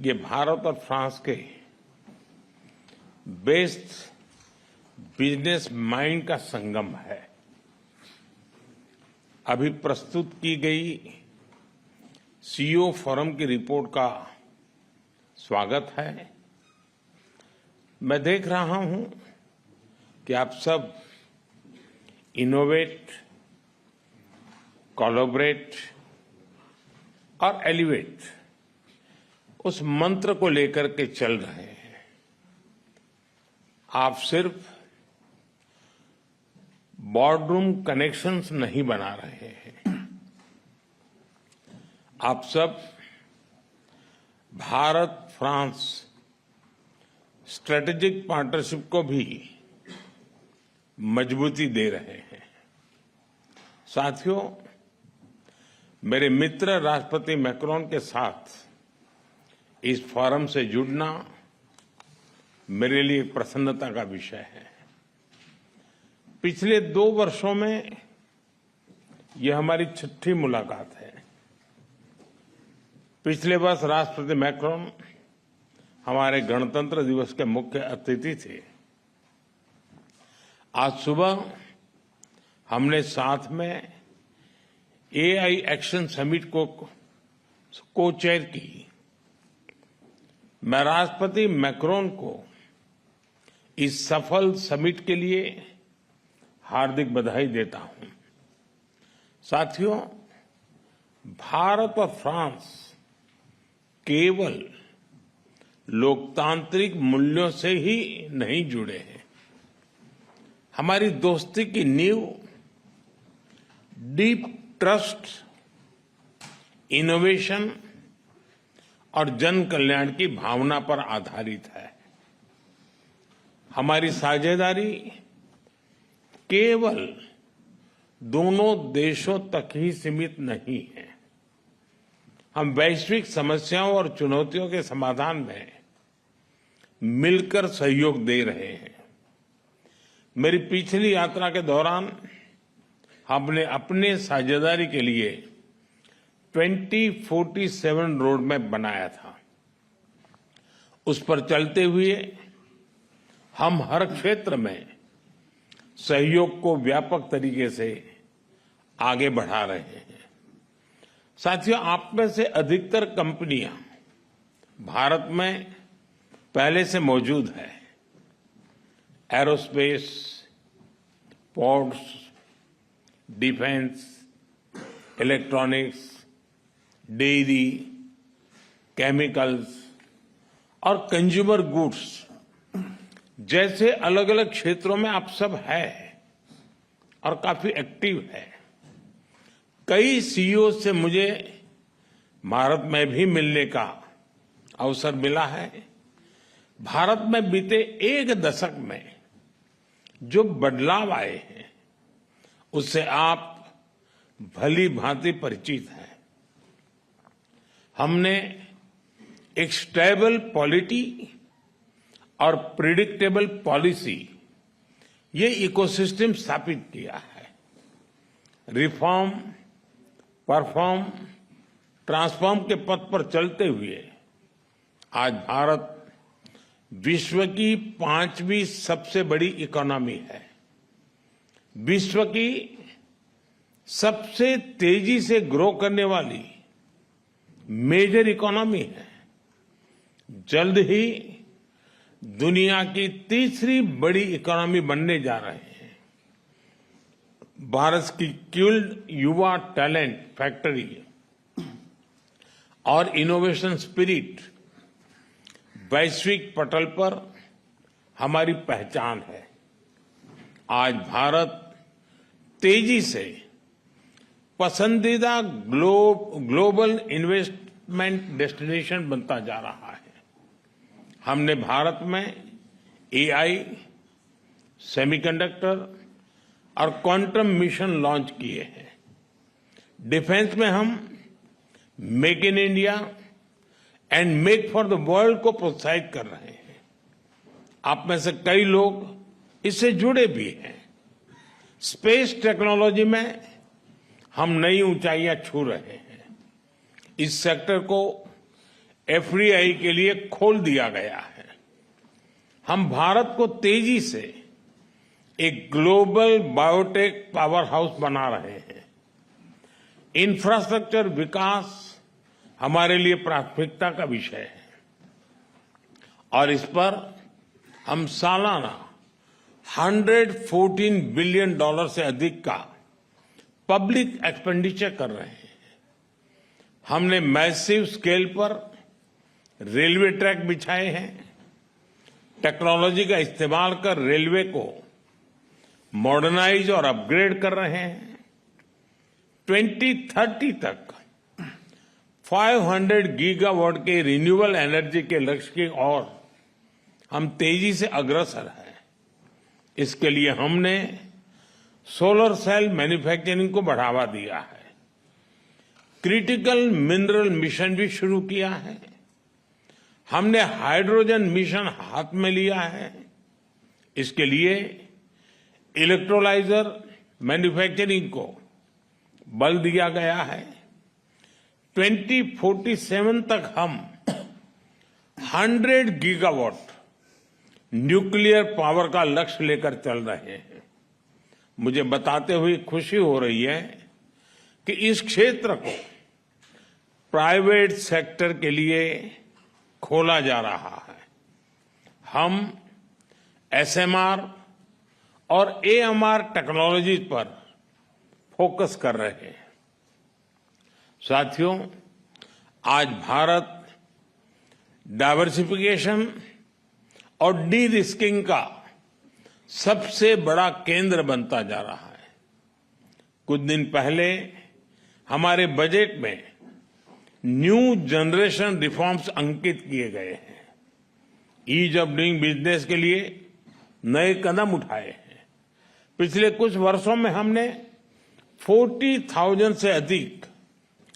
ये भारत और फ्रांस के बेस्ट बिजनेस माइंड का संगम है। अभी प्रस्तुत की गई सीईओ फोरम की रिपोर्ट का स्वागत है। मैं देख रहा हूं कि आप सब इनोवेट, कोलैबोरेट और एलिवेट उस मंत्र को लेकर के चल रहे हैं। आप सिर्फ बोर्डरूम कनेक्शंस नहीं बना रहे हैं, आप सब भारत फ्रांस स्ट्रेटेजिक पार्टनरशिप को भी मजबूती दे रहे हैं। साथियों, मेरे मित्र राष्ट्रपति मैक्रोन के साथ इस फोरम से जुड़ना मेरे लिए प्रसन्नता का विषय है। पिछले 2 वर्षों में यह हमारी 6ठी मुलाकात है। पिछले वर्ष राष्ट्रपति मैक्रोन हमारे गणतंत्र दिवस के मुख्य अतिथि थे। आज सुबह हमने साथ में एआई एक्शन समिट को चेयर की। मैं राष्ट्रपति मैक्रोन को इस सफल समिट के लिए हार्दिक बधाई देता हूं। साथियों, भारत और फ्रांस केवल लोकतांत्रिक मूल्यों से ही नहीं जुड़े हैं। हमारी दोस्ती की नींव डीप ट्रस्ट, इनोवेशन और जन कल्याण की भावना पर आधारित है। हमारी साझेदारी केवल दोनों देशों तक ही सीमित नहीं है। हम वैश्विक समस्याओं और चुनौतियों के समाधान में मिलकर सहयोग दे रहे हैं। मेरी पिछली यात्रा के दौरान हमने अपने साझेदारी के लिए 2047 रोड मैप बनाया था। उस पर चलते हुए हम हर क्षेत्र में सहयोग को व्यापक तरीके से आगे बढ़ा रहे हैं। साथियों, आप में से अधिकतर कंपनियां भारत में पहले से मौजूद है। Aerospace, ports, defence, electronics, dairy, chemicals और कंज्यूमर गुड्स जैसे अलग अलग क्षेत्रों में आप सब है और काफी एक्टिव है। कई सीईओ से मुझे भारत में भी मिलने का अवसर मिला है। भारत में बीते 1 दशक में जो बदलाव आए हैं उससे आप भली भांति परिचित हैं। हमने एक स्टेबल पॉलिटी और प्रिडिक्टेबल पॉलिसी, ये इकोसिस्टम स्थापित किया है। रिफॉर्म, परफॉर्म, ट्रांसफॉर्म के पथ पर चलते हुए आज भारत विश्व की 5वीं सबसे बड़ी इकोनॉमी है। विश्व की सबसे तेजी से ग्रो करने वाली मेजर इकोनॉमी है। जल्द ही दुनिया की 3री बड़ी इकोनॉमी बनने जा रहे हैं। भारत की स्किल्ड युवा टैलेंट फैक्ट्री और इनोवेशन स्पिरिट वैश्विक पटल पर हमारी पहचान है। आज भारत तेजी से पसंदीदा ग्लोबल इन्वेस्टमेंट डेस्टिनेशन बनता जा रहा है। हमने भारत में एआई, सेमीकंडक्टर और क्वांटम मिशन लॉन्च किए हैं। डिफेंस में हम make in India and make for the world को प्रोत्साहित कर रहे हैं। आप में से कई लोग इससे जुड़े भी हैं। स्पेस टेक्नोलॉजी में हम नई ऊंचाइयां छू रहे हैं। इस सेक्टर को एफडीआई के लिए खोल दिया गया है। हम भारत को तेजी से एक ग्लोबल बायोटेक पावर हाउस बना रहे हैं। इंफ्रास्ट्रक्चर विकास हमारे लिए प्राथमिकता का विषय है और इस पर हम सालाना $114 बिलियन से अधिक का पब्लिक एक्सपेंडिचर कर रहे हैं। हमने मैसिव स्केल पर रेलवे ट्रैक बिछाए हैं, टेक्नोलॉजी का इस्तेमाल कर रेलवे को मॉडर्नाइज और अपग्रेड कर रहे हैं। 2030 तक 500 गीगावाट के रिन्यूएबल एनर्जी के लक्ष्य की ओर हम तेजी से अग्रसर हैं। इसके लिए हमने सोलर सेल मैन्युफैक्चरिंग को बढ़ावा दिया है, क्रिटिकल मिनरल मिशन भी शुरू किया है, हमने हाइड्रोजन मिशन हाथ में लिया है। इसके लिए इलेक्ट्रोलाइजर मैन्युफैक्चरिंग को बल दिया गया है। 2047 तक हम 100 गीगावाट न्यूक्लियर पावर का लक्ष्य लेकर चल रहे हैं। मुझे बताते हुए खुशी हो रही है कि इस क्षेत्र को प्राइवेट सेक्टर के लिए खोला जा रहा है। हम एसएमआर और एएमआर टेक्नोलॉजी पर फोकस कर रहे हैं। साथियों, आज भारत डाइवर्सिफिकेशन और डी रिस्किंग का सबसे बड़ा केंद्र बनता जा रहा है। कुछ दिन पहले हमारे बजट में न्यू जनरेशन रिफॉर्म्स अंकित किए गए हैं। ईज ऑफ डूइंग बिजनेस के लिए नए कदम उठाए हैं। पिछले कुछ वर्षों में हमने 40,000 से अधिक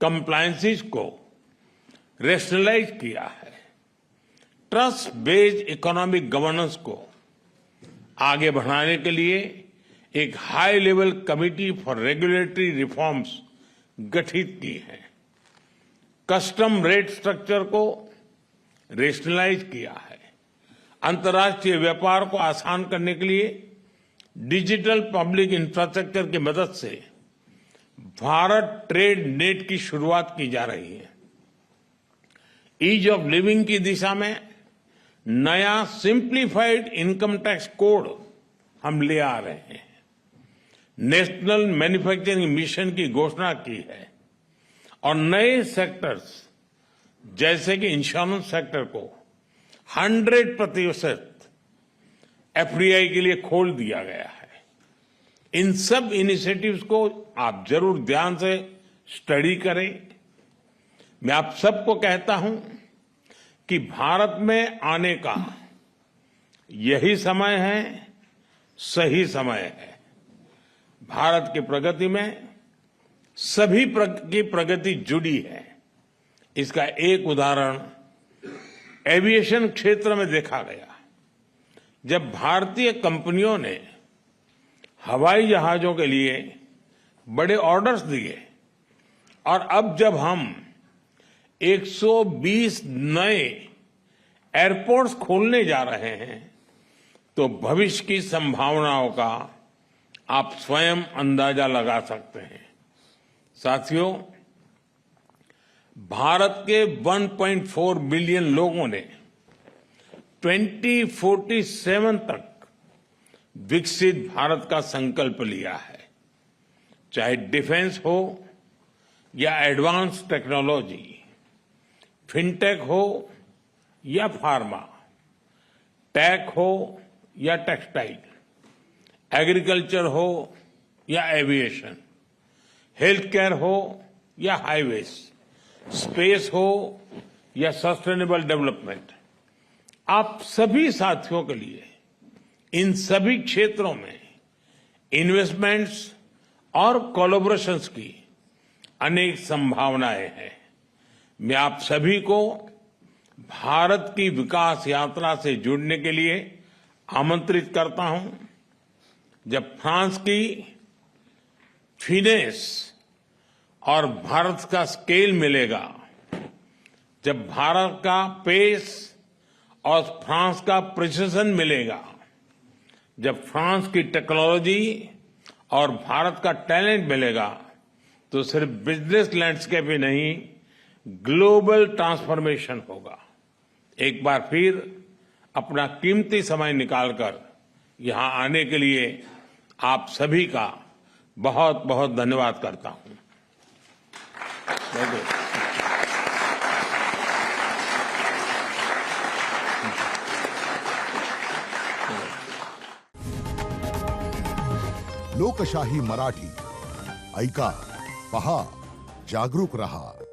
कंप्लायंसेस को रेशनलाइज किया है। ट्रस्ट बेस्ड इकोनॉमिक गवर्नेंस को आगे बढ़ाने के लिए एक high level committee for regulatory reforms गठित की है। कस्टम रेट स्ट्रक्चर को रेशनलाइज किया है। अंतर्राष्ट्रीय व्यापार को आसान करने के लिए डिजिटल पब्लिक इंफ्रास्ट्रक्चर की मदद से भारत ट्रेड नेट की शुरुआत की जा रही है। ईज ऑफ लिविंग की दिशा में नया सिंप्लीफाइड इनकम टैक्स कोड हम ले आ रहे हैं। नेशनल मैन्युफैक्चरिंग मिशन की घोषणा की है और नए सेक्टर्स जैसे कि इंश्योरेंस सेक्टर को 100% एफडीआई के लिए खोल दिया गया है। इन सब इनिशिएटिव्स को आप जरूर ध्यान से स्टडी करें। मैं आप सबको कहता हूं कि भारत में आने का यही समय है, सही समय है। भारत की प्रगति में सभी की प्रगति जुड़ी है। इसका एक उदाहरण एविएशन क्षेत्र में देखा गया, जब भारतीय कंपनियों ने हवाई जहाजों के लिए बड़े ऑर्डर्स दिए और अब जब हम 120 नए एयरपोर्ट्स खोलने जा रहे हैं तो भविष्य की संभावनाओं का आप स्वयं अंदाजा लगा सकते हैं। साथियों, भारत के 1.4 बिलियन लोगों ने 2047 तक विकसित भारत का संकल्प लिया है। चाहे डिफेंस हो या एडवांस टेक्नोलॉजी, फिनटेक हो या फार्मा, टेक हो या टेक्सटाइल, एग्रीकल्चर हो या एविएशन, हेल्थ केयर हो या हाईवेज, स्पेस हो या सस्टेनेबल डेवलपमेंट, आप सभी साथियों के लिए इन सभी क्षेत्रों में इन्वेस्टमेंट्स और कोलैबोरेशंस की अनेक संभावनाएं हैं। मैं आप सभी को भारत की विकास यात्रा से जुड़ने के लिए आमंत्रित करता हूं। जब फ्रांस की फिनेस और भारत का स्केल मिलेगा जब भारत का पेस और फ्रांस का प्रिसिजन मिलेगा, जब फ्रांस की टेक्नोलॉजी और भारत का टैलेंट मिलेगा, तो सिर्फ बिजनेस लैंडस्केप ही नहीं, ग्लोबल ट्रांसफॉर्मेशन होगा। एक बार फिर अपना कीमती समय निकालकर यहां आने के लिए आप सभी का बहुत बहुत धन्यवाद करता हूं। लोकशाही मराठी ऐका, पहा, जागरूक रहा।